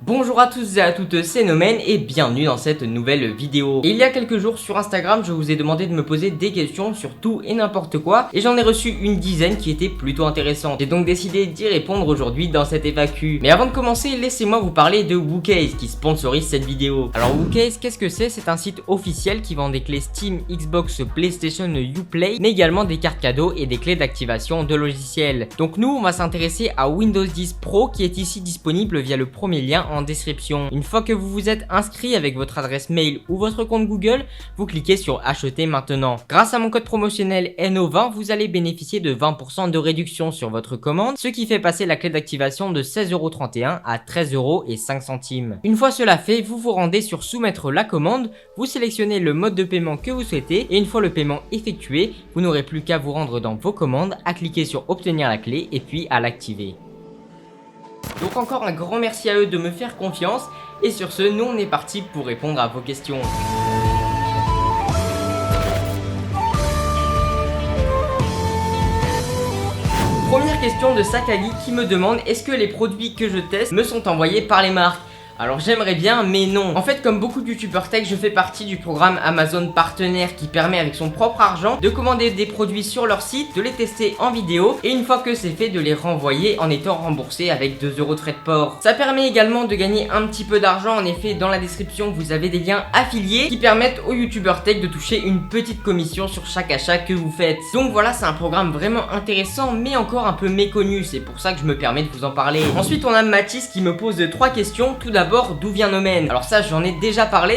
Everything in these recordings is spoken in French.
Bonjour à tous et à toutes, c'est Nomen et bienvenue dans cette nouvelle vidéo. Et il y a quelques jours sur Instagram, je vous ai demandé de me poser des questions sur tout et n'importe quoi et j'en ai reçu une dizaine qui étaient plutôt intéressantes. J'ai donc décidé d'y répondre aujourd'hui dans cette FAQ. Mais avant de commencer, laissez-moi vous parler de WooCase qui sponsorise cette vidéo. Alors WooCase, qu'est-ce que c'est? C'est un site officiel qui vend des clés Steam, Xbox, PlayStation, Uplay, mais également des cartes cadeaux et des clés d'activation de logiciels. Donc nous, on va s'intéresser à Windows 10 Pro qui est ici disponible via le premier lien en description. Une fois que vous vous êtes inscrit avec votre adresse mail ou votre compte Google, vous cliquez sur acheter maintenant. Grâce à mon code promotionnel NO20, vous allez bénéficier de 20% de réduction sur votre commande, ce qui fait passer la clé d'activation de 16,31 € à 13,05 €. Une fois cela fait, vous vous rendez sur soumettre la commande, vous sélectionnez le mode de paiement que vous souhaitez et une fois le paiement effectué, vous n'aurez plus qu'à vous rendre dans vos commandes, à cliquer sur obtenir la clé et puis à l'activer. Donc encore un grand merci à eux de me faire confiance et sur ce, nous on est parti pour répondre à vos questions. Première question de Sakagi qui me demande est-ce que les produits que je teste me sont envoyés par les marques? Alors j'aimerais bien mais non. En fait comme beaucoup de youtubeurs tech je fais partie du programme Amazon Partenaire qui permet avec son propre argent de commander des produits sur leur site, de les tester en vidéo et une fois que c'est fait de les renvoyer en étant remboursé avec 2 € de frais de port. Ça permet également de gagner un petit peu d'argent. En effet dans la description vous avez des liens affiliés qui permettent aux youtubeurs tech de toucher une petite commission sur chaque achat que vous faites. Donc voilà, c'est un programme vraiment intéressant mais encore un peu méconnu, c'est pour ça que je me permets de vous en parler. Ensuite on a Mathis qui me pose 3 questions. Tout d'abord, d'où vient Nomen? Alors ça j'en ai déjà parlé.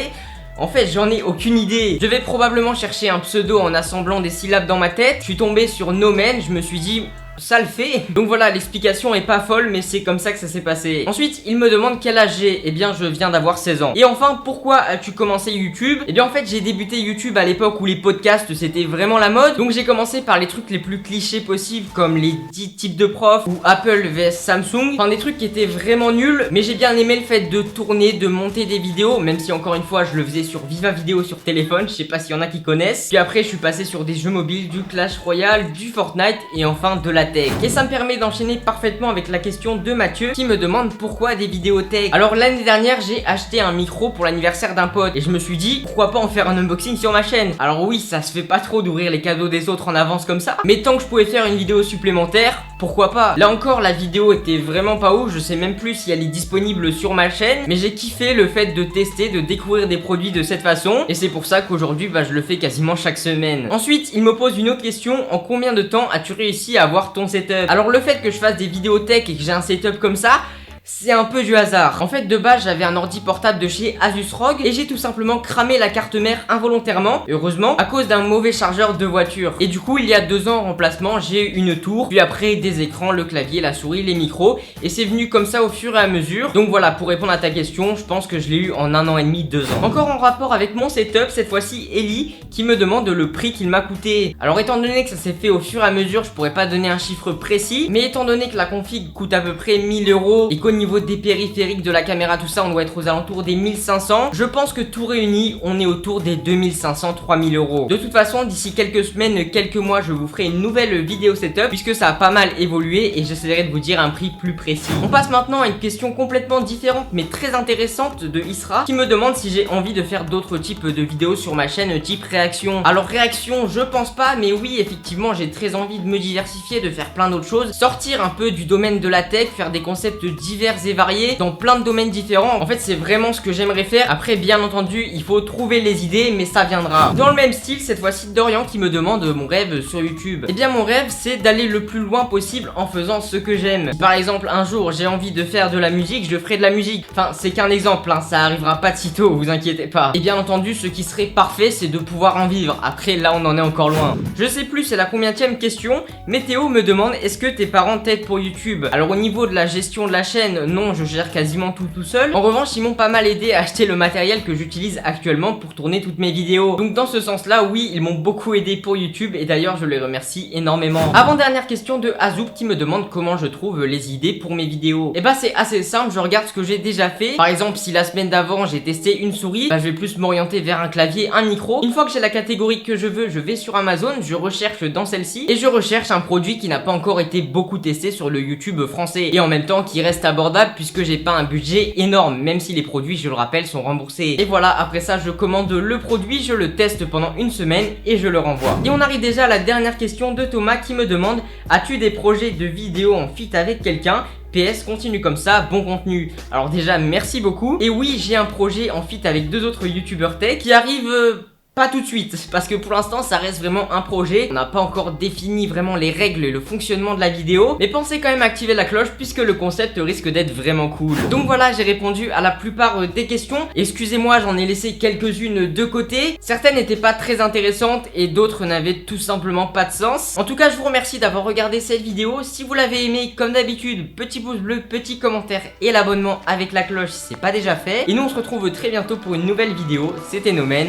En fait j'en ai aucune idée. Je vais probablement chercher un pseudo en assemblant des syllabes dans ma tête. Je suis tombé sur Nomen, je me suis dit ça le fait. Donc voilà, l'explication est pas folle mais c'est comme ça que ça s'est passé. Ensuite il me demande quel âge j'ai. Eh bien je viens d'avoir 16 ans. Et enfin pourquoi as-tu commencé YouTube? Eh bien en fait j'ai débuté YouTube à l'époque où les podcasts c'était vraiment la mode. Donc j'ai commencé par les trucs les plus clichés possibles comme les 10 types de profs ou Apple vs Samsung. Enfin des trucs qui étaient vraiment nuls. Mais j'ai bien aimé le fait de tourner, de monter des vidéos. Même si encore une fois je le faisais sur Viva Vidéo sur téléphone. Je sais pas s'il y en a qui connaissent. Puis après je suis passé sur des jeux mobiles, du Clash Royale, du Fortnite et enfin de la tech. Et ça me permet d'enchaîner parfaitement avec la question de Mathieu qui me demande pourquoi des vidéos tech. Alors l'année dernière j'ai acheté un micro pour l'anniversaire d'un pote et je me suis dit pourquoi pas en faire un unboxing sur ma chaîne. Alors oui ça se fait pas trop d'ouvrir les cadeaux des autres en avance comme ça, mais tant que je pouvais faire une vidéo supplémentaire, pourquoi pas. Là encore la vidéo était vraiment pas ouf, je sais même plus si elle est disponible sur ma chaîne, mais j'ai kiffé le fait de tester, de découvrir des produits de cette façon et c'est pour ça qu'aujourd'hui je le fais quasiment chaque semaine. Ensuite il me pose une autre question, en combien de temps as-tu réussi à avoir ton setup? Alors le fait que je fasse des vidéos tech et que j'ai un setup comme ça, c'est un peu du hasard. En fait de base j'avais un ordi portable de chez Asus ROG et j'ai tout simplement cramé la carte mère involontairement, heureusement, à cause d'un mauvais chargeur de voiture. Et du coup il y a 2 ans en remplacement j'ai eu une tour, puis après des écrans, le clavier, la souris, les micros et c'est venu comme ça au fur et à mesure. Donc voilà, pour répondre à ta question, je pense que je l'ai eu en 1 an et demi, 2 ans. Encore en rapport avec mon setup, cette fois-ci Ellie qui me demande le prix qu'il m'a coûté. Alors étant donné que ça s'est fait au fur et à mesure, je pourrais pas donner un chiffre précis, mais étant donné que la config coûte à peu près 1000 € et qu'au niveau des périphériques, de la caméra, tout ça, on doit être aux alentours des 1500. Je pense que tout réuni, on est autour des 2500-3000 €. De toute façon, d'ici quelques semaines, quelques mois, je vous ferai une nouvelle vidéo setup puisque ça a pas mal évolué et j'essaierai de vous dire un prix plus précis. On passe maintenant à une question complètement différente mais très intéressante de Isra qui me demande si j'ai envie de faire d'autres types de vidéos sur ma chaîne type réaction. Alors réaction, je pense pas, mais oui, effectivement, j'ai très envie de me diversifier, de faire plein d'autres choses, sortir un peu du domaine de la tech, faire des concepts divers et variés dans plein de domaines différents. En fait c'est vraiment ce que j'aimerais faire. Après bien entendu il faut trouver les idées mais ça viendra. Dans le même style cette fois-ci Dorian qui me demande mon rêve sur YouTube. Et bien mon rêve c'est d'aller le plus loin possible en faisant ce que j'aime. Par exemple un jour j'ai envie de faire de la musique, je ferai de la musique. Enfin c'est qu'un exemple hein, ça arrivera pas de sitôt, vous inquiétez pas. Et bien entendu ce qui serait parfait c'est de pouvoir en vivre. Après là on en est encore loin. Je sais plus c'est la combienième question, mais Théo me demande est-ce que tes parents t'aident pour YouTube? Alors au niveau de la gestion de la chaîne, non je gère quasiment tout seul. En revanche ils m'ont pas mal aidé à acheter le matériel que j'utilise actuellement pour tourner toutes mes vidéos. Donc dans ce sens là oui ils m'ont beaucoup aidé pour YouTube et d'ailleurs je les remercie énormément. Avant dernière question de Azoub qui me demande comment je trouve les idées pour mes vidéos. Et bah c'est assez simple, je regarde ce que j'ai déjà fait. Par exemple si la semaine d'avant j'ai testé une souris, bah je vais plus m'orienter vers un clavier, un micro. Une fois que j'ai la catégorie que je veux, je vais sur Amazon, je recherche dans celle-ci et je recherche un produit qui n'a pas encore été beaucoup testé sur le YouTube français et en même temps qui reste abordable abordable puisque j'ai pas un budget énorme, même si les produits, je le rappelle, sont remboursés. Et voilà, après ça, je commande le produit, je le teste pendant une semaine et je le renvoie. Et on arrive déjà à la dernière question de Thomas qui me demande: as-tu des projets de vidéos en feat avec quelqu'un? PS, continue comme ça, bon contenu. Alors déjà, merci beaucoup. Et oui, j'ai un projet en feat avec 2 autres youtubeurs tech qui arrivent pas tout de suite, parce que pour l'instant ça reste vraiment un projet. On n'a pas encore défini vraiment les règles et le fonctionnement de la vidéo, mais pensez quand même à activer la cloche puisque le concept risque d'être vraiment cool. Donc voilà, j'ai répondu à la plupart des questions. Excusez-moi, j'en ai laissé quelques-unes de côté. Certaines n'étaient pas très intéressantes et d'autres n'avaient tout simplement pas de sens. En tout cas, je vous remercie d'avoir regardé cette vidéo. Si vous l'avez aimé, comme d'habitude, petit pouce bleu, petit commentaire et l'abonnement avec la cloche si c'est pas déjà fait. Et nous on se retrouve très bientôt pour une nouvelle vidéo. C'était Nomen.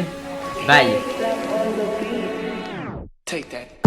Bye. Take that.